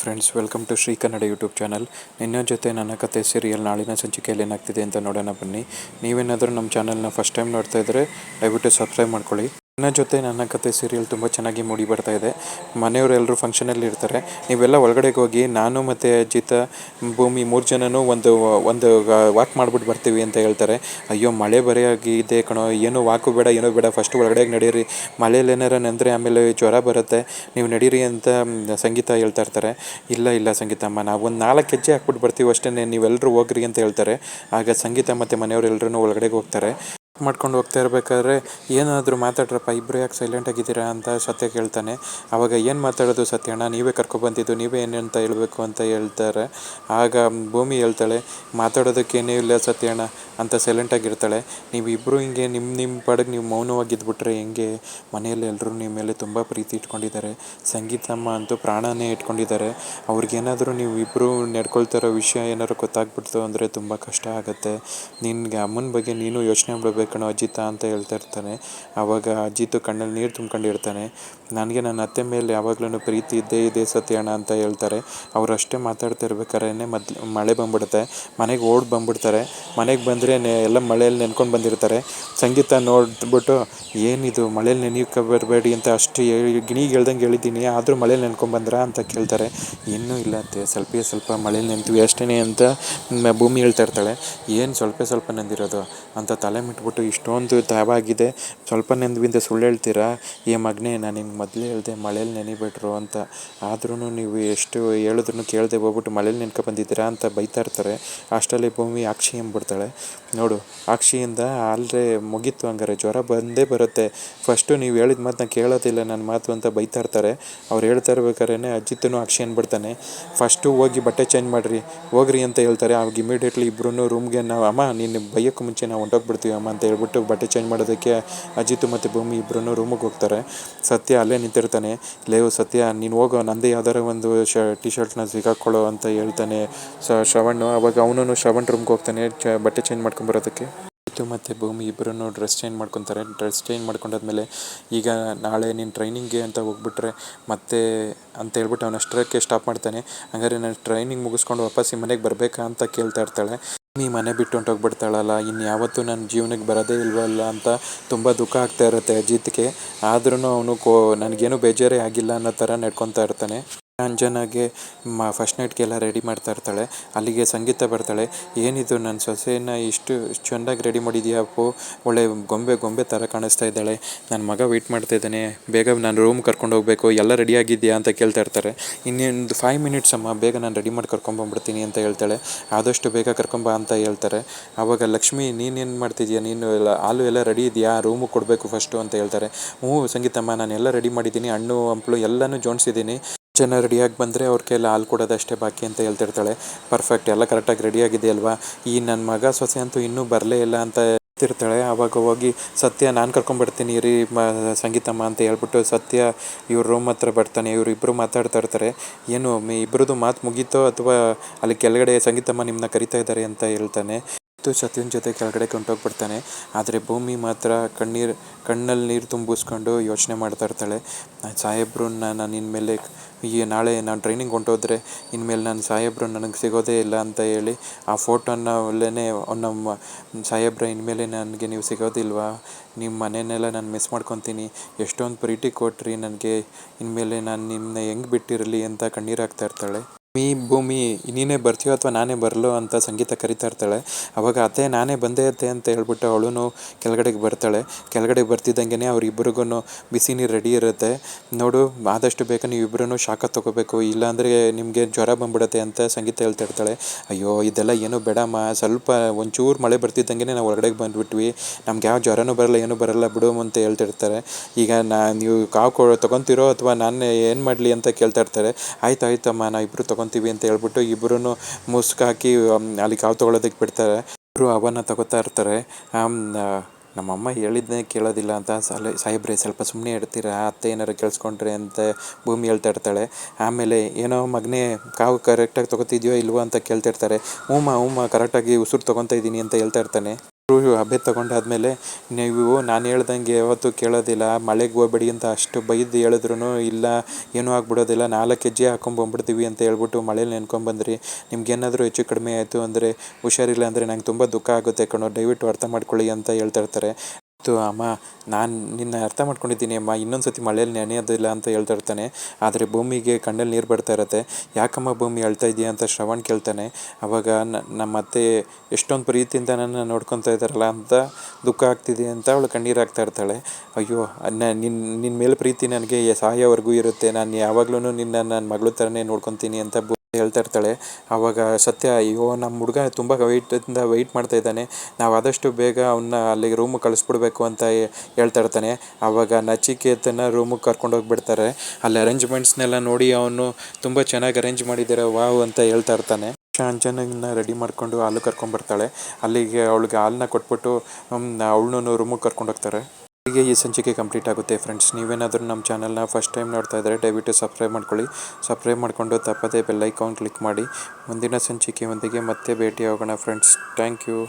Friends, welcome to Shri Kannada YouTube channel. ನಿನ್ನ ಜೊತೆ ನನ್ನ ಕತೆ ಸೀರಿಯಲ್ ನಾಳಿನ ಸಂಚಿಕೆಯಲ್ಲಿ ಏನಾಗ್ತಿದೆ ಅಂತ ನೋಡೋಣ ಬನ್ನಿ. ನೀವೇನಾದರೂ ನಮ್ಮ ಚಾನಲ್ನ ಫಸ್ಟ್ ಟೈಮ್ ನೋಡ್ತಾ ಇದ್ದರೆ ದಯವಿಟ್ಟು ಸಬ್ಸ್ಕ್ರೈಬ್ ಮಾಡ್ಕೊಳ್ಳಿ. ನನ್ನ ಜೊತೆ ನನ್ನ ಕತೆ ಸೀರಿಯಲ್ ತುಂಬ ಚೆನ್ನಾಗಿ ಮೂಡಿ ಬರ್ತಾ ಇದೆ. ಮನೆಯವರೆಲ್ಲರೂ ಫಂಕ್ಷನಲ್ಲಿ ಇರ್ತಾರೆ. ನೀವೆಲ್ಲ ಒಳಗಡೆಗೆ ಹೋಗಿ ನಾನು ಮತ್ತು ಅಜಿತ, ಭೂಮಿ 3 ಜನನೂ ಒಂದು ವಾಕ್ ಮಾಡ್ಬಿಟ್ಟು ಬರ್ತೀವಿ ಅಂತ ಹೇಳ್ತಾರೆ. ಅಯ್ಯೋ, ಮಳೆ ಬರೆಯಾಗಿದೆ ಕಣೋ, ಏನೂ ವಾಕು ಬೇಡ, ಏನೂ ಬೇಡ, ಫಸ್ಟ್ ಒಳಗಡೆಗೆ ನಡೀರಿ, ಮಳೇಲಿ ಏನಾರ ನೆಂದರೆ ಆಮೇಲೆ ಜ್ವರ ಬರುತ್ತೆ, ನೀವು ನಡೀರಿ ಅಂತ ಸಂಗೀತ ಹೇಳ್ತಾ ಇರ್ತಾರೆ. ಇಲ್ಲ ಸಂಗೀತಮ್ಮ, ನಾವು ಒಂದು 4 ಹೆಜ್ಜೆ ಹಾಕ್ಬಿಟ್ಟು ಬರ್ತೀವಿ ಅಷ್ಟೇ, ನೀವೆಲ್ಲರೂ ಹೋಗ್ರಿ ಅಂತ ಹೇಳ್ತಾರೆ. ಆಗ ಸಂಗೀತ ಮತ್ತು ಮನೆಯವರೆಲ್ಲರೂ ಒಳಗಡೆಗೆ ಹೋಗ್ತಾರೆ. ಮಾಡ್ಕೊಂಡು ಹೋಗ್ತಾ ಇರಬೇಕಾದ್ರೆ, ಏನಾದರೂ ಮಾತಾಡ್ರಪ್ಪ, ಇಬ್ಬರು ಯಾಕೆ ಸೈಲೆಂಟ್ ಆಗಿದ್ದೀರಾ ಅಂತ ಸತ್ಯ ಕೇಳ್ತಾನೆ. ಆವಾಗ ಏನು ಮಾತಾಡೋದು ಸತ್ಯಣ್ಣ, ನೀವೇ ಕರ್ಕೊಬಂದಿದ್ದು, ನೀವೇ ಏನೇಂತ ಹೇಳಬೇಕು ಅಂತ ಹೇಳ್ತಾರೆ. ಆಗ ಭೂಮಿ ಹೇಳ್ತಾಳೆ, ಮಾತಾಡೋದಕ್ಕೇನೇ ಇಲ್ಲ ಸತ್ಯಣ್ಣ ಅಂತ ಸೈಲೆಂಟಾಗಿರ್ತಾಳೆ. ನೀವು ಇಬ್ಬರು ಹಿಂಗೆ ನಿಮ್ಮ ಪಾಡಿಗೆ ನೀವು ಮೌನವಾಗಿದ್ದುಬಿಟ್ರೆ ಹೆಂಗೆ? ಮನೆಯಲ್ಲಿ ಎಲ್ಲರೂ ನಿಮ್ಮ ಮೇಲೆ ತುಂಬ ಪ್ರೀತಿ ಇಟ್ಕೊಂಡಿದ್ದಾರೆ. ಸಂಗೀತಮ್ಮ ಅಂತೂ ಪ್ರಾಣನೇ ಇಟ್ಕೊಂಡಿದ್ದಾರೆ. ಅವ್ರಿಗೇನಾದರೂ ನೀವು ಇಬ್ಬರು ನಡ್ಕೊಳ್ತಿರೋ ವಿಷಯ ಏನಾದ್ರು ಗೊತ್ತಾಗ್ಬಿಡ್ತು ಅಂದರೆ ತುಂಬ ಕಷ್ಟ ಆಗುತ್ತೆ. ನಿನಗೆ ಅಮ್ಮನ ಬಗ್ಗೆ ನೀನು ಯೋಚನೆ ಮಾಡಬೇಕು ಕಣೋ ಅಜಿತ ಅಂತ ಹೇಳ್ತಾ ಇರ್ತಾನೆ. ಆವಾಗ ಅಜಿತು ಕಣ್ಣಲ್ಲಿ ನೀರು ತುಂಬ್ಕೊಂಡಿರ್ತಾನೆ. ನನಗೆ ನನ್ನ ಅತ್ತೆ ಮೇಲೆ ಯಾವಾಗಲೂ ಪ್ರೀತಿ ಇದ್ದೇ ಇದೆ ಸತ್ಯಣ್ಣ ಅಂತ ಹೇಳ್ತಾರೆ. ಅವರು ಅಷ್ಟೇ ಮಾತಾಡ್ತಾ ಇರ್ಬೇಕಾದ್ರೆ ಮಳೆ ಬಂದ್ಬಿಡುತ್ತೆ. ಮನೆಗೆ ಓಡಿ ಬಂದ್ಬಿಡ್ತಾರೆ. ಮನೆಗೆ ಬಂದರೆ ಎಲ್ಲ ಮಳೆಯಲ್ಲಿ ನೆನ್ಕೊಂಡು ಬಂದಿರ್ತಾರೆ. ಸಂಗೀತ ನೋಡ್ಬಿಟ್ಟು, ಏನಿದು ಮಳೇಲಿ ನೆನೆಯೋಕೆ ಬರಬೇಡಿ ಅಂತ ಅಷ್ಟು ಗಿಣಿಗೆ ಹೇಳ್ದಂಗೆ ಹೇಳಿದ್ದೀನಿ, ಆದರೂ ಮಳೇಲಿ ನೆನ್ಕೊಂಡ್ಬಂದ್ರಾ ಅಂತ ಕೇಳ್ತಾರೆ. ಇನ್ನೂ ಇಲ್ಲ ಅತ್ತೆ, ಸ್ವಲ್ಪ ಮಳೇಲಿ ನೆನ್ತೀವಿ ಅಷ್ಟೇ ಅಂತ ಭೂಮಿ ಹೇಳ್ತಾ ಇರ್ತಾಳೆ. ಏನು ಸ್ವಲ್ಪ ನೆಂದಿರೋದು ಅಂತ ತಲೆ ಮಿಟ್ಬಿಟ್ಟು, ಇಷ್ಟೊಂದು ತಾವಾಗಿದೆ, ಸ್ವಲ್ಪ ನೆಂದ್ವಿಂದ ಸುಳ್ಳು ಹೇಳ್ತೀರಾ? ಮಗನೇ, ನಾನು ನಿಮ್ಗೆ ಮೊದಲೇ ಹೇಳಿದೆ ಮಳೇಲಿ ನೆನಿಬೇಡ್ರು ಅಂತ, ಆದ್ರೂ ನೀವು ಎಷ್ಟು ಹೇಳಿದ್ರು ಕೇಳದೆ ಹೋಗ್ಬಿಟ್ಟು ಮಳೇಲಿ ನೆನ್ಕೊ ಬಂದಿದ್ದೀರಾ ಅಂತ ಬೈತಾ ಇರ್ತಾರೆ. ಅಷ್ಟರಲ್ಲಿ ಭೂಮಿ ಅಕ್ಷಿ ಎಂಬಿಡ್ತಾಳೆ. ನೋಡು, ಅಕ್ಷಿಯಿಂದ ಅಲ್ಲದೆ ಮುಗೀತು, ಹಂಗಾರೆ ಜ್ವರ ಬಂದೇ ಬರುತ್ತೆ, ಫಸ್ಟು ನೀವು ಹೇಳಿದ ಮಾತನ್ನ ಕೇಳೋದಿಲ್ಲ ನನ್ನ ಮಾತು ಅಂತ ಬೈತಾ ಇರ್ತಾರೆ. ಅವ್ರು ಹೇಳ್ತಾ ಇರ್ಬೇಕಾದ್ರೆ ಅಜಿತನು ಅಕ್ಷಿ ಅಂದ್ಬಿಡ್ತಾನೆ. ಫಸ್ಟು ಹೋಗಿ ಬಟ್ಟೆ ಚೇಂಜ್ ಮಾಡಿರಿ, ಹೋಗ್ರಿ ಅಂತ ಹೇಳ್ತಾರೆ. ಅವಾಗ ಇಮಿಡಿಯೇಟ್ಲಿ ಇಬ್ಬರೂ ರೂಮ್ಗೆ, ನಾವು ಅಮ್ಮ ನೀನು ಬೈಯೋಕ್ಕೂ ಮುಂಚೆ ನಾವು ಹೊಂಟೋಗ್ಬಿಡ್ತೀವಿ ಅಮ್ಮ ಅಂತ ಹೇಳ್ಬಿಟ್ಟು ಬಟ್ಟೆ ಚೇಂಜ್ ಮಾಡೋದಕ್ಕೆ ಅಜಿತು ಮತ್ತು ಭೂಮಿ ಇಬ್ಬರೂ ರೂಮಿಗೆ ಹೋಗ್ತಾರೆ. ಸತ್ಯ ಅಲ್ಲೇ ನಿಂತಿರ್ತಾನೆ. ಲೇವು ಸತ್ಯ, ನೀನು ಹೋಗೋ, ನಂದೇ ಯಾವ್ದಾರ ಒಂದು ಟಿ ಶರ್ಟ್ನ ಸಿಗಾಕೊಳ್ಳೋ ಅಂತ ಹೇಳ್ತಾನೆ ಶ್ರವಣ್. ಅವಾಗ ಅವನು ಶ್ರವಣ್ ರೂಮ್ಗೆ ಹೋಗ್ತಾನೆ ಬಟ್ಟೆ ಚೇಂಜ್ ಮಾಡ್ಕೊಂಬರೋದಕ್ಕೆ. ಮತ್ತು ಭೂಮಿ ಇಬ್ಬರೂ ಡ್ರೆಸ್ ಚೇಂಜ್ ಮಾಡ್ಕೊತಾರೆ. ಡ್ರೆಸ್ ಚೇಂಜ್ ಮಾಡ್ಕೊಂಡಾದ್ಮೇಲೆ, ಈಗ ನಾಳೆ ನೀನು ಟ್ರೈನಿಂಗ್ಗೆ ಅಂತ ಹೋಗ್ಬಿಟ್ರೆ ಮತ್ತೆ ಅಂತ ಹೇಳ್ಬಿಟ್ಟು ಅವನು ಅಷ್ಟರಕ್ಕೆ ಸ್ಟಾಪ್ ಮಾಡ್ತಾನೆ. ಹಂಗಾರೆ ನಾನು ಟ್ರೈನಿಂಗ್ ಮುಗಿಸ್ಕೊಂಡು ವಾಪಸ್ ಈ ಮನೆಗೆ ಬರಬೇಕಾ ಅಂತ ಕೇಳ್ತಾ ಇರ್ತಾಳೆ. ಈ ಮನೆ ಬಿಟ್ಟು ಹೊಂಟೋಗ್ಬಿಡ್ತಾಳಲ್ಲ, ಇನ್ಯಾವತ್ತೂ ನನ್ನ ಜೀವನಕ್ಕೆ ಬರೋದೇ ಇಲ್ವಲ್ಲ ಅಂತ ತುಂಬ ದುಃಖ ಆಗ್ತಾ ಇರುತ್ತೆ ಅಜಿತ್ಗೆ. ಆದ್ರೂ ಅವನು ನನಗೇನು ಬೇಜಾರೇ ಆಗಿಲ್ಲ ಅನ್ನೋ ಥರ ನಡ್ಕೊತಾ ಇರ್ತಾನೆ. ಅಂಜನಾಗೆ ಫಸ್ಟ್ ನೈಟ್ಗೆಲ್ಲ ರೆಡಿ ಮಾಡ್ತಾ ಇರ್ತಾಳೆ. ಅಲ್ಲಿಗೆ ಸಂಗೀತ ಬರ್ತಾಳೆ. ಏನಿದು, ನನ್ನ ಸೊಸೆನ ಇಷ್ಟು ಚೆಂದಾಗಿ ರೆಡಿ ಮಾಡಿದ್ಯಾ ಅಪ್ಪು, ಒಳ್ಳೆ ಗೊಂಬೆ ಥರ ಕಾಣಿಸ್ತಾ ಇದ್ದಾಳೆ, ನನ್ನ ಮಗ ವೆಯ್ಟ್ ಮಾಡ್ತಾ ಇದ್ದಾನೆ, ಬೇಗ ನಾನು ರೂಮ್ ಕರ್ಕೊಂಡು ಹೋಗಬೇಕು, ಎಲ್ಲ ರೆಡಿ ಆಗಿದೆಯಾ ಅಂತ ಕೇಳ್ತಾ ಇರ್ತಾರೆ. ಇನ್ನೊಂದು 5 ಮಿನಿಟ್ಸ್ ಅಮ್ಮ, ಬೇಗ ನಾನು ರೆಡಿ ಮಾಡಿ ಕರ್ಕೊಂಬಂದ್ಬಿಡ್ತೀನಿ ಅಂತ ಹೇಳ್ತಾಳೆ. ಆದಷ್ಟು ಬೇಗ ಕರ್ಕೊಂಬ ಅಂತ ಹೇಳ್ತಾರೆ. ಆವಾಗ ಲಕ್ಷ್ಮಿ, ನೀನೇನು ಮಾಡ್ತಿದ್ಯಾ, ನೀನು ಹಾಲು ಎಲ್ಲ ರೆಡಿ ಇದೆಯಾ, ರೂಮಿಗೆ ಕೊಡಬೇಕು ಫಸ್ಟು ಅಂತ ಹೇಳ್ತಾರೆ. ಸಂಗೀತಮ್ಮ, ನಾನು ಎಲ್ಲ ರೆಡಿ ಮಾಡಿದ್ದೀನಿ, ಹಣ್ಣು ಹಂಪಲು ಎಲ್ಲನೂ ಜೋಡಿಸಿದ್ದೀನಿ, ಜನ ರೆಡಿಯಾಗಿ ಬಂದರೆ ಅವ್ರ ಕೈಯಲ್ಲಿ ಹಾಲು ಕೊಡೋದಷ್ಟೇ ಬಾಕಿ ಅಂತ ಹೇಳ್ತಿರ್ತಾಳೆ. ಪರ್ಫೆಕ್ಟ್, ಎಲ್ಲ ಕರೆಕ್ಟಾಗಿ ರೆಡಿಯಾಗಿದೆಯಲ್ವಾ, ಈ ನನ್ನ ಮಗ ಸೊಸೆ ಅಂತೂ ಇನ್ನೂ ಬರಲೇ ಇಲ್ಲ ಅಂತ ಹೇಳ್ತಿರ್ತಾಳೆ. ಆವಾಗ ಹೋಗಿ ಸತ್ಯ, ನಾನು ಕರ್ಕೊಂಡ್ಬರ್ತೀನಿ ರೀ ಸಂಗೀತಮ್ಮ ಅಂತ ಹೇಳ್ಬಿಟ್ಟು ಸತ್ಯ ಇವ್ರ ರೂಮ್ ಹತ್ರ ಬರ್ತಾನೆ. ಇವರಿಬ್ಬರು ಮಾತಾಡ್ತಾ ಇರ್ತಾರೆ. ಏನು ಇಬ್ಬರದು ಮಾತು ಮುಗೀತೋ ಅಥವಾ ಅಲ್ಲಿ ಕೆಳಗಡೆ ಸಂಗೀತಮ್ಮ ನಿಮ್ಮನ್ನ ಕರಿತಾ ಇದ್ದಾರೆ ಅಂತ ಹೇಳ್ತಾನೆ. ಸತ್ಯನ ಜೊತೆ ಕೆಳಗಡೆ ಹೊಂಟೋಗ್ಬಿಡ್ತಾನೆ. ಆದರೆ ಭೂಮಿ ಮಾತ್ರ ಕಣ್ಣಲ್ಲಿ ನೀರು ತುಂಬಿಸ್ಕೊಂಡು ಯೋಚನೆ ಮಾಡ್ತಾ ಇರ್ತಾಳೆ. ಸಾಹೇಬ್ರು ನಾನು ಇನ್ಮೇಲೆ ನಾಳೆ ನಾನು ಟ್ರೈನಿಂಗ್ ಹೊಂಟೋದ್ರೆ ಇನ್ಮೇಲೆ ನಾನು ಸಾಹೇಬ್ರು ನನಗೆ ಸಿಗೋದೇ ಇಲ್ಲ ಅಂತ ಹೇಳಿ ಆ ಫೋಟೋನ ಅಲ್ಲೇ ನಮ್ಮ ಸಾಹೇಬ್ರ, ಇನ್ಮೇಲೆ ನನಗೆ ನೀವು ಸಿಗೋದಿಲ್ವಾ, ನಿಮ್ಮ ಮನೆಯನ್ನೆಲ್ಲ ನಾನು ಮಿಸ್ ಮಾಡ್ಕೊತೀನಿ, ಎಷ್ಟೊಂದು ಪ್ರೀತಿ ಕೊಟ್ರಿ ನನಗೆ, ಇನ್ಮೇಲೆ ನಾನು ನಿಮ್ಮನ್ನ ಹೆಂಗೆ ಬಿಟ್ಟಿರಲಿ ಅಂತ ಕಣ್ಣೀರಾಗ್ತಾ ಇರ್ತಾಳೆ. ಭೂಮಿ, ನೀನೇ ಬರ್ತೀಯೋ ಅಥವಾ ನಾನೇ ಬರಲೋ ಅಂತ ಸಂಗೀತ ಕರಿತಾ ಇರ್ತಾಳೆ. ಅವಾಗ ಅತ್ತೆ, ನಾನೇ ಬಂದೇ ಅತ್ತೆ ಅಂತ ಹೇಳ್ಬಿಟ್ಟು ಅವಳು ಕೆಳಗಡೆಗೆ ಬರ್ತಾಳೆ. ಕೆಳಗಡೆಗೆ ಬರ್ತಿದ್ದಂಗೆ ಅವ್ರಿಬ್ರಿಗೂ ಬಿಸಿ ನೀರು ರೆಡಿ ಇರುತ್ತೆ. ನೋಡು, ಆದಷ್ಟು ಬೇಗ ನೀವು ಇಬ್ಬರೂ ಶಾಖ ತೊಗೋಬೇಕು, ಇಲ್ಲಾಂದರೆ ನಿಮಗೆ ಜ್ವರ ಬಂದ್ಬಿಡುತ್ತೆ ಅಂತ ಸಂಗೀತ ಹೇಳ್ತಾ ಇರ್ತಾಳೆ. ಅಯ್ಯೋ, ಇದೆಲ್ಲ ಏನೂ ಬೇಡಮ್ಮ, ಸ್ವಲ್ಪ ಒಂಚೂರು ಮಳೆ ಬರ್ತಿದ್ದಂಗೆ ನಾವು ಹೊರಗಡೆಗೆ ಬಂದುಬಿಟ್ವಿ, ನಮ್ಗೆ ಯಾವ ಜ್ವರನೂ ಬರಲ್ಲ, ಏನೂ ಬರಲ್ಲ ಬಿಡು ಅಂತ ಹೇಳ್ತಿರ್ತಾರೆ. ಈಗ ನೀವು ಕಾವು ತೊಗೊತಿರೋ ಅಥವಾ ನಾನು ಏನು ಮಾಡಲಿ ಅಂತ ಕೇಳ್ತಾ ಇರ್ತಾರೆ. ಆಯ್ತಮ್ಮ, ನಾವು ಇಬ್ಬರು ತೊಗೊತೀವಿ ಅಂತ ಹೇಳ್ಬಿಟ್ಟು ಇಬ್ಬರೂ ಮುಸ್ಕಾಕಿ ಅಲ್ಲಿ ಕಾವು ತೊಗೊಳೋದಕ್ಕೆ ಬಿಡ್ತಾರೆ. ಇಬ್ಬರು ಅವನ್ನ ತಗೋತಾ ಇರ್ತಾರೆ. ನಮ್ಮಮ್ಮ ಹೇಳಿದ್ನೇ ಕೇಳೋದಿಲ್ಲ ಅಂತ ಸಾಹೇಬ್ರೆ ಸ್ವಲ್ಪ ಸುಮ್ಮನೆ ಇಡ್ತೀರಾ, ಅತ್ತೆ ಏನಾರು ಕೇಳಿಸ್ಕೊಂಡ್ರೆ ಅಂತ ಭೂಮಿ ಹೇಳ್ತಾ ಇರ್ತಾಳೆ. ಆಮೇಲೆ, ಏನೋ ಮಗನೇ, ಕಾವು ಕರೆಕ್ಟಾಗಿ ತೊಗೋತಿದ್ಯೋ ಇಲ್ವೋ ಅಂತ ಕೇಳ್ತಿರ್ತಾರೆ. ಹ್ಞೂಮ್ಮ ಕರೆಕ್ಟಾಗಿ ಉಸಿರು ತೊಗೊತಾ ಇದ್ದೀನಿ ಅಂತ ಹೇಳ್ತಾ ಇರ್ತಾನೆ. ಹಬೆ ತೊಗೊಂಡಾದ್ಮೇಲೆ ನೀವು ನಾನು ಹೇಳ್ದಂಗೆ ಯಾವತ್ತೂ ಕೇಳೋದಿಲ್ಲ, ಮಳೆಗೆ ಹೋಗ್ಬೇಡಿ ಅಂತ ಅಷ್ಟು ಬೈದು ಹೇಳಿದ್ರು ಇಲ್ಲ ಏನೂ ಆಗ್ಬಿಡೋದಿಲ್ಲ, 4 ಹೆಜ್ಜೆ ಹಾಕೊಂಬಂದ್ಬಿಡ್ತೀವಿ ಅಂತ ಹೇಳ್ಬಿಟ್ಟು ಮಳೇಲಿ ನೆನ್ಕೊಂಬಂದ್ರಿ. ನಿಮ್ಗೇನಾದರೂ ಹೆಚ್ಚು ಕಡಿಮೆ ಆಯಿತು ಅಂದರೆ, ಹುಷಾರಿಲ್ಲ ಅಂದರೆ ನಂಗೆ ತುಂಬ ದುಃಖ ಆಗುತ್ತೆ ಕಣೋ, ದಯವಿಟ್ಟು ಅರ್ಥ ಮಾಡ್ಕೊಳ್ಳಿ ಅಂತ ಹೇಳ್ತಾ ಇರ್ತಾರೆ. ಅಮ್ಮ ನಾನು ನಿನ್ನ ಅರ್ಥ ಮಾಡ್ಕೊಂಡಿದ್ದೀನಿ ಅಮ್ಮ, ಇನ್ನೊಂದು ಸತಿ ಮಳೇಲಿ ನೆನೆಯೋದಿಲ್ಲ ಅಂತ ಹೇಳ್ತಾ ಇರ್ತಾನೆ. ಆದರೆ ಭೂಮಿಗೆ ಕಣ್ಣಲ್ಲಿ ನೀರು ಬರ್ತಾ ಇರುತ್ತೆ. ಯಾಕಮ್ಮ ಭೂಮಿ ಅಳ್ತಾ ಇದೆಯಾ ಅಂತ ಶ್ರವಣ್ ಕೇಳ್ತಾನೆ. ಅವಾಗ ನಮ್ಮ ಅತ್ತೆ ಎಷ್ಟೊಂದು ಪ್ರೀತಿಯಿಂದ ನನ್ನ ನೋಡ್ಕೊತಾ ಇದ್ದಾರಲ್ಲ ಅಂತ ದುಃಖ ಆಗ್ತಿದೆ ಅಂತ ಅವಳು ಕಣ್ಣೀರು ಹಾಕ್ತಾ ಇರ್ತಾಳೆ. ಅಯ್ಯೋ ನಿನ್ನ ಮೇಲೆ ಪ್ರೀತಿ ನನಗೆ ಸಾಯೋವರೆಗೂ ಇರುತ್ತೆ, ನಾನು ಯಾವಾಗ್ಲೂ ನಿನ್ನ ನನ್ನ ಮಗಳ ಥರನೇ ನೋಡ್ಕೊತೀನಿ ಅಂತ ಹೇಳ್ತಾ ಇರ್ತಾಳೆ. ಆವಾಗ ಸತ್ಯ, ಅಯ್ಯೋ ನಮ್ಮ ಹುಡುಗ ತುಂಬ ವೆಯ್ಟ್ ಮಾಡ್ತಾ ಇದ್ದಾನೆ, ನಾವು ಆದಷ್ಟು ಬೇಗ ಅವನ್ನ ಅಲ್ಲಿಗೆ ರೂಮಿಗೆ ಕಳಿಸ್ಬಿಡ್ಬೇಕು ಅಂತ ಹೇಳ್ತಾ ಇರ್ತಾನೆ. ಆವಾಗ ನಚಿಕೇತನ ರೂಮಿಗೆ ಕರ್ಕೊಂಡು ಹೋಗ್ಬಿಡ್ತಾರೆ. ಅಲ್ಲಿ ಅರೇಂಜ್ಮೆಂಟ್ಸ್ನೆಲ್ಲ ನೋಡಿ ಅವನು ತುಂಬ ಚೆನ್ನಾಗಿ ಅರೇಂಜ್ ಮಾಡಿದ್ದಾರೆ ವಾವ್ ಅಂತ ಹೇಳ್ತಾ ಇರ್ತಾನೆ. ಅಂಜನನ್ನ ರೆಡಿ ಮಾಡ್ಕೊಂಡು ಹಾಲು ಕರ್ಕೊಂಡ್ಬರ್ತಾಳೆ. ಅಲ್ಲಿಗೆ ಅವಳಿಗೆ ಹಾಲನ್ನ ಕೊಟ್ಬಿಟ್ಟು ಅವಳನ್ನೂ ರೂಮಿಗೆ ಕರ್ಕೊಂಡು ಹೋಗ್ತಾರೆ. ಹೀಗೆ ಈ ಸಂಚಿಕೆ ಕಂಪ್ಲೀಟ್ ಆಗುತ್ತೆ ಫ್ರೆಂಡ್ಸ್. ನೀವೇನಾದರೂ ನಮ್ಮ ಚಾನಲ್ನ ಫಸ್ಟ್ ಟೈಮ್ ನೋಡ್ತಾ ಇದ್ದರೆ ದಯವಿಟ್ಟು ಸಬ್ಸ್ಕ್ರೈಬ್ ಮಾಡ್ಕೊಳ್ಳಿ. ಸಬ್ಸ್ಕ್ರೈಬ್ ಮಾಡಿಕೊಂಡು ತಪ್ಪದೇ ಬೆಲ್ ಐಕಾನ್ ಕ್ಲಿಕ್ ಮಾಡಿ. ಮುಂದಿನ ಸಂಚಿಕೆಯೊಂದಿಗೆ ಮತ್ತೆ ಭೇಟಿ ಆಗೋಣ ಫ್ರೆಂಡ್ಸ್. Thank you.